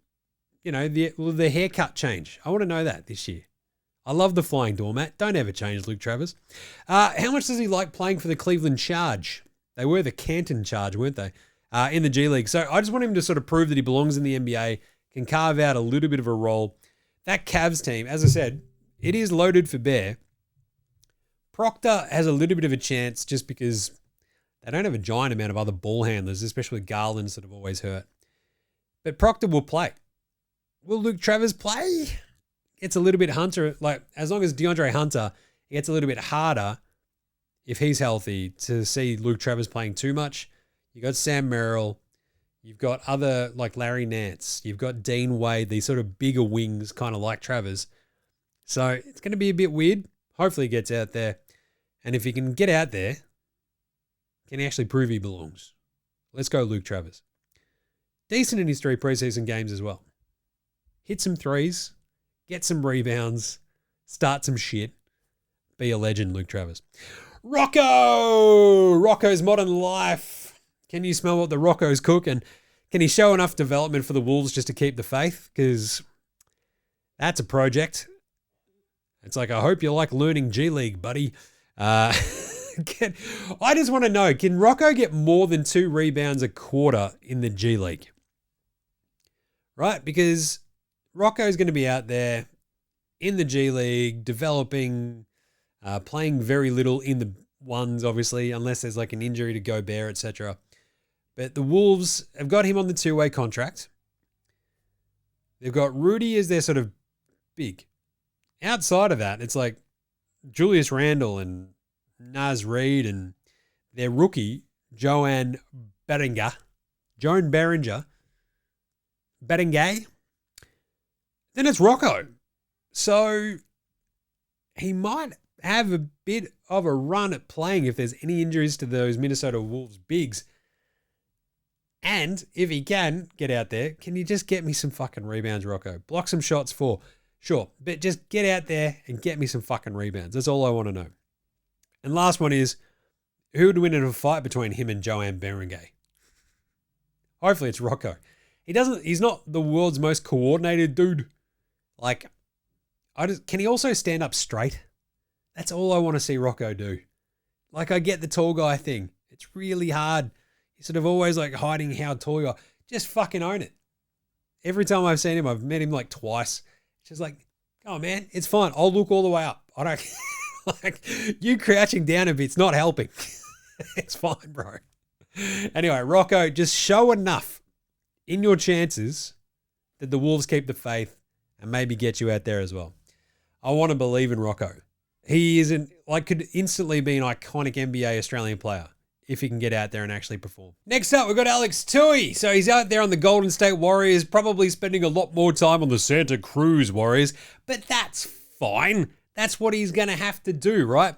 will the haircut change? I want to know that this year. I love the flying doormat. Don't ever change, Luke Travers. How much does he like playing for the Cleveland Charge? They were the Canton Charge, weren't they? In the G League. So I just want him to sort of prove that he belongs in the NBA, can carve out a little bit of a role. That Cavs team, as I said, it is loaded for bear. Proctor has a little bit of a chance just because they don't have a giant amount of other ball handlers, especially Garland's that have always hurt. But Proctor will play. Will Luke Travers play? It's a little bit Hunter, as long as DeAndre Hunter, it gets a little bit harder if he's healthy to see Luke Travers playing too much. You got Sam Merrill, you've got other like Larry Nance, you've got Dean Wade, these sort of bigger wings, kind of like Travers. So it's going to be a bit weird. Hopefully he gets out there. And if he can get out there, can he actually prove he belongs? Let's go Luke Travers. Decent in his 3 preseason games as well. Hit some threes. Get some rebounds, start some shit, be a legend, Luke Travers. Rocco's Modern Life. Can you smell what the Rocco's cooking? Can he show enough development for the Wolves just to keep the faith? Because that's a project. It's like, I hope you like learning G League, buddy. I just want to know, can Rocco get more than 2 rebounds a quarter in the G League? Right? Because Rocco's going to be out there in the G League, developing, playing very little in the ones, obviously, unless there's like an injury to Gobert, etc. But the Wolves have got him on the 2-way contract. They've got Rudy as their sort of big. Outside of that, it's like Julius Randle and Naz Reid and their rookie, Joan Berenger. Then it's Rocco. So he might have a bit of a run at playing if there's any injuries to those Minnesota Wolves bigs. And if he can get out there, can you just get me some fucking rebounds, Rocco? Block some shots for, sure. But just get out there and get me some fucking rebounds. That's all I want to know. And last one is, who would win in a fight between him and Joan Berenger? Hopefully it's Rocco. He's not the world's most coordinated dude. Can he also stand up straight? That's all I want to see Rocco do. I get the tall guy thing. It's really hard. He's sort of always hiding how tall you are. Just fucking own it. Every time I've seen him, I've met him twice. It's just oh man, it's fine. I'll look all the way up. I don't you crouching down a bit's not helping. It's fine, bro. Anyway, Rocco, just show enough in your chances that the Wolves keep the faith and maybe get you out there as well. I want to believe in Rocco. He could instantly be an iconic NBA Australian player if he can get out there and actually perform. Next up, we've got Alex TOOHEY. So he's out there on the Golden State Warriors, probably spending a lot more time on the Santa Cruz Warriors, but that's fine. That's what he's going to have to do, right?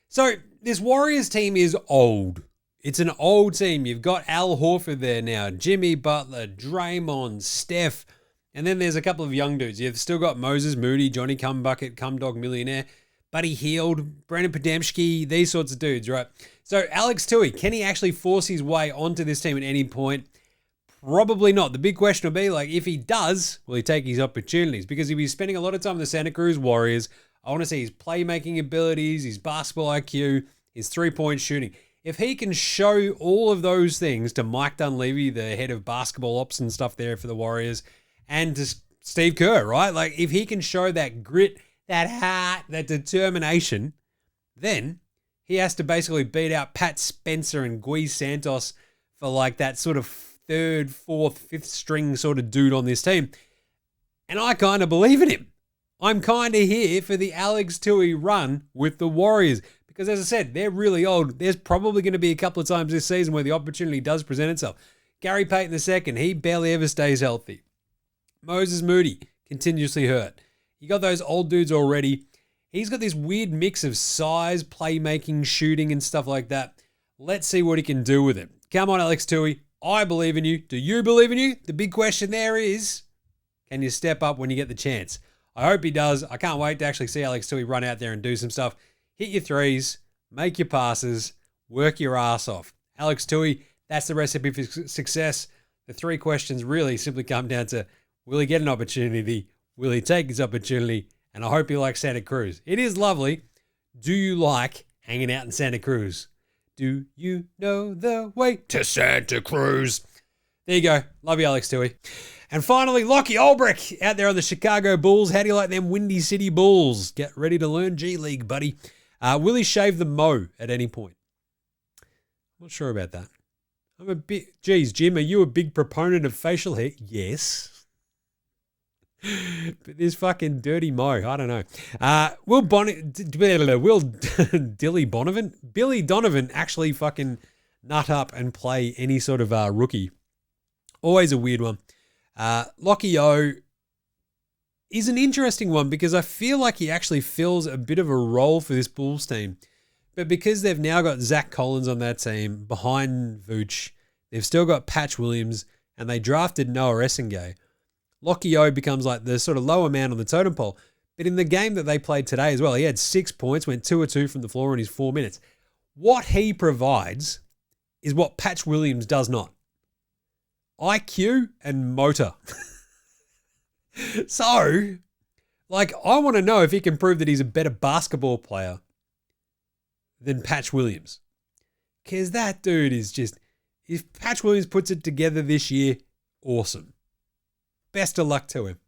So this Warriors team is old. It's an old team. You've got Al Horford there now, Jimmy Butler, Draymond, Steph, and then there's a couple of young dudes. You've still got Moses Moody, Johnny Cumbucket, Cumdog Millionaire, Buddy Hield, Brandon Podemski, these sorts of dudes, right? So Alex TOOHEY, can he actually force his way onto this team at any point? Probably not. The big question will be, like, if he does, will he take his opportunities? Because he'll be spending a lot of time in the Santa Cruz Warriors. I want to see his playmaking abilities, his basketball IQ, his three-point shooting. If he can show all of those things to Mike Dunleavy, the head of basketball ops and stuff there for the Warriors, and to Steve Kerr, right? Like, if he can show that grit, that heart, that determination, then he has to basically beat out Pat Spencer and Gui Santos for like that sort of third, fourth, fifth string sort of dude on this team. And I kind of believe in him. I'm kind of here for the Alex TOOHEY run with the Warriors. Because as I said, they're really old. There's probably going to be a couple of times this season where the opportunity does present itself. Gary Payton II, he barely ever stays healthy. Moses Moody, continuously hurt. You got those old dudes already. He's got this weird mix of size, playmaking, shooting, and stuff like that. Let's see what he can do with it. Come on, Alex TOOHEY. I believe in you. Do you believe in you? The big question there is, can you step up when you get the chance? I hope he does. I can't wait to actually see Alex TOOHEY run out there and do some stuff. Hit your threes, make your passes, work your ass off. Alex TOOHEY, that's the recipe for success. The three questions really simply come down to, will he get an opportunity? Will he take his opportunity? And I hope he likes Santa Cruz. It is lovely. Do you like hanging out in Santa Cruz? Do you know the way to Santa Cruz? There you go. Love you, Alex TOOHEY. And finally, Lockie Olbrich out there on the Chicago Bulls. How do you like them Windy City Bulls? Get ready to learn G League, buddy. Will he shave the mo at any point? I'm not sure about that. Geez, Jim, are you a big proponent of facial hair? Yes. But this fucking dirty mo, I don't know. Billy Donovan actually fucking nut up and play any sort of rookie? Always a weird one. Lockie O is an interesting one because I feel like he actually fills a bit of a role for this Bulls team. But because they've now got Zach Collins on that team behind Vooch, they've still got Patch Williams, and they drafted Noah Essengay. Lockie O becomes like the sort of lower man on the totem pole. But in the game that they played today as well, he had 6 points, went 2 or 2 from the floor in his 4 minutes. What he provides is what Patch Williams does not. IQ and motor. So, like, I want to know if he can prove that he's a better basketball player than Patch Williams. Because that dude is just, if Patch Williams puts it together this year, awesome. Best of luck to him.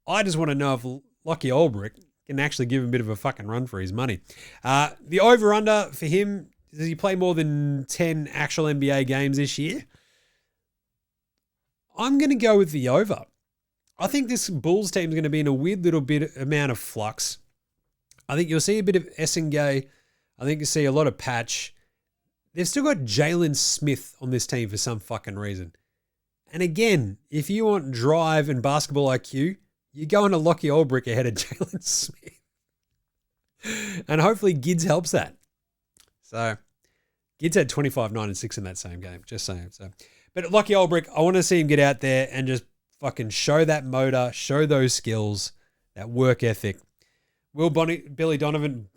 I just want to know if Lockie Olbrich can actually give him a bit of a fucking run for his money. The over-under for him, does he play more than 10 actual NBA games this year? I'm going to go with the over. I think this Bulls team is going to be in a weird little bit amount of flux. I think you'll see a bit of Essengay. I think you'll see a lot of Patch. They've still got Jalen Smith on this team for some fucking reason. And again, if you want drive and basketball IQ, you're going to Lockie Olbrich ahead of Jalen Smith. And hopefully Gids helps that. So, Gids had 25, 9, and 6 in that same game. Just saying. So, but Lockie Olbrich, I want to see him get out there and just fucking show that motor, show those skills, that work ethic. Will Billy Donovan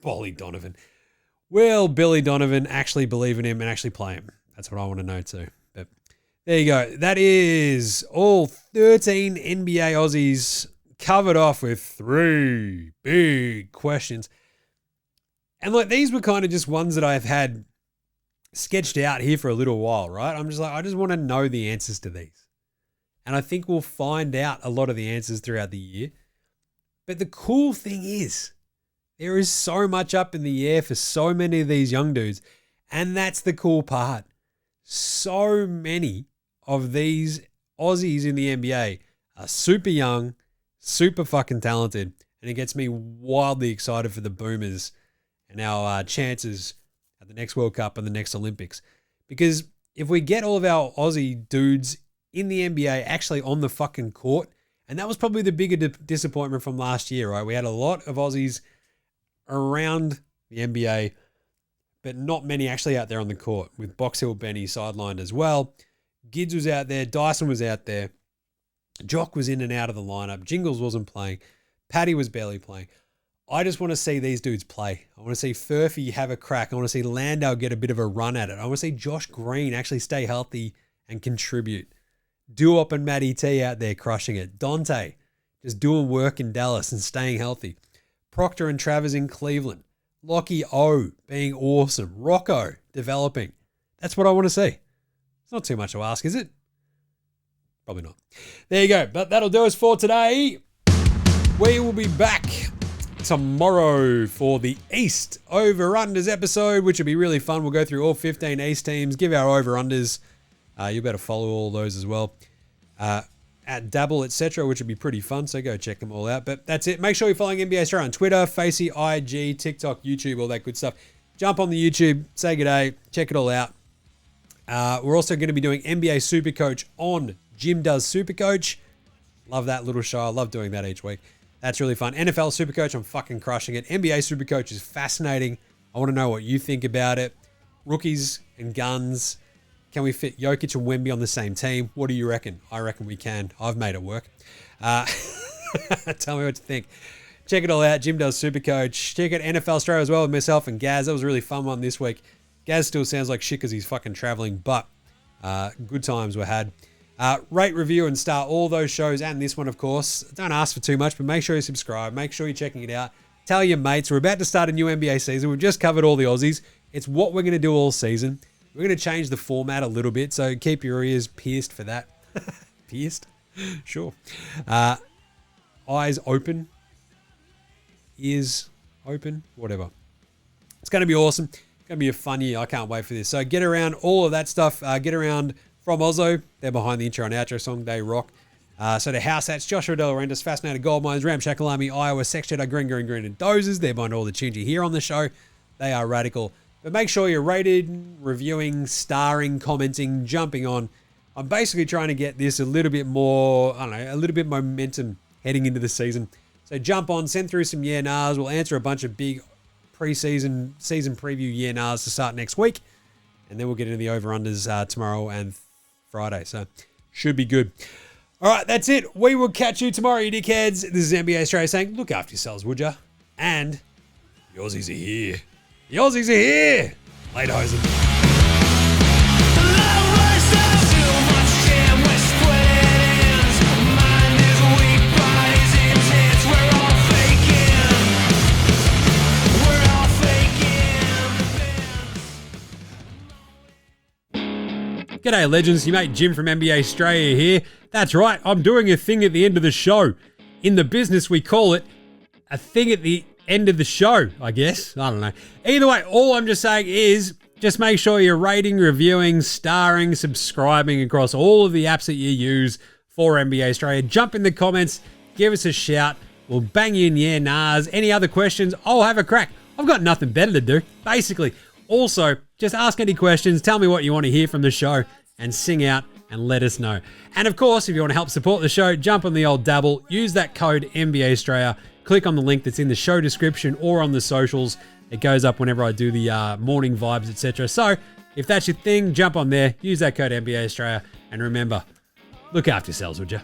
actually believe in him and actually play him? That's what I want to know too. But there you go. That is all 13 NBA Aussies covered off with 3 big questions. And like, these were kind of just ones that I've had sketched out here for a little while, right? I'm just like, I just want to know the answers to these. And I think we'll find out a lot of the answers throughout the year. But the cool thing is, there is so much up in the air for so many of these young dudes. And that's the cool part. so many of these Aussies in the NBA are super young, super fucking talented, and it gets me wildly excited for the Boomers and our chances at the next World Cup and the next Olympics. Because if we get all of our Aussie dudes in the NBA actually on the fucking court, and that was probably the bigger disappointment from last year, right? We had a lot of Aussies around the NBA, but not many actually out there on the court, with Box Hill Benny sidelined as well. Gids was out there, Dyson was out there, Jock was in and out of the lineup, Jingles wasn't playing, Paddy was barely playing. I just want to see these dudes play. I want to see Furphy have a crack. I want to see Landale get a bit of a run at it. I want to see Josh Green actually stay healthy and contribute. Duop and Matty T out there crushing it. Dante just doing work in Dallas and staying healthy. Proctor and Travers in Cleveland. Lockie O being awesome. Rocco developing. That's what I want to see. It's not too much to ask, is it? Probably not. There you go. But that'll do us for today. We will be back tomorrow for the East Over-Unders episode, which will be really fun. We'll go through all 15 East teams, give our Over-Unders. You better follow all those as well. At Dabble, etc., which would be pretty fun, so go check them all out. But that's it. Make sure you're following NBA Straya on Twitter, Facey, IG, TikTok, YouTube, all that good stuff. Jump on the YouTube, say good day, check it all out. We're also going to be doing NBA Supercoach on Jim Does Supercoach. Love that little show. I love doing that each week. That's really fun. NFL Supercoach, I'm fucking crushing it. NBA Supercoach is fascinating. I want to know what you think about it. Rookies and guns. Can we fit Jokic and Wemby on the same team? What do you reckon? I reckon we can. I've made it work. Tell me what you think. Check it all out. Jim Does Supercoach. Check out NFL Straya as well with myself and Gaz. That was a really fun one this week. Gaz still sounds like shit because he's fucking traveling, but good times were had. Rate, review, and star all those shows and this one, of course. Don't ask for too much, but make sure you subscribe. Make sure you're checking it out. Tell your mates. We're about to start a new NBA season. We've just covered all the Aussies. It's what we're going to do all season. We're going to change the format a little bit, so keep your ears pierced for that. Pierced? Sure. Eyes open. Ears open. Whatever. It's going to be awesome. It's going to be a fun year. I can't wait for this. So get around all of that stuff. Get around from Oslo. They're behind the intro and outro song. They rock. So the House Hats, Joshua Del Rentis, Fascinated Gold Mines, Ramshackle Army, Iowa, Sex Jedi, Green, and Dozers. They're behind all the tunes you hear on the show. They are radical. But make sure you're rated, reviewing, starring, commenting, jumping on. I'm basically trying to get this a little bit more, I don't know, a little bit momentum heading into the season. So jump on, send through some yeah-nahs. We'll answer a bunch of big preseason, season preview yeah-nahs to start next week. And then we'll get into the over-unders tomorrow and Friday. So should be good. All right, that's it. We will catch you tomorrow, you dickheads. This is NBA Straya saying, look after yourselves, would ya? And the Aussies are here. The Aussies are here. Late hosen. G'day legends, your mate Jim from NBA Straya here. That's right, I'm doing a thing at the end of the show. In the business we call it a thing at the end of the show, I guess. I don't know. Either way, all I'm just saying is just make sure you're rating, reviewing, starring, subscribing across all of the apps that you use for NBA Straya. Jump in the comments, give us a shout. We'll bang you in yeah, nahs. Any other questions? I'll have a crack. I've got nothing better to do, basically. Also, just ask any questions, tell me what you want to hear from the show, and sing out and let us know. And of course, if you want to help support the show, jump on the old dabble, use that code NBA Straya, click on the link that's in the show description or on the socials. It goes up whenever I do the morning vibes, etc. So if that's your thing, jump on there, use that code NBA Straya, and remember, look after yourselves, would you?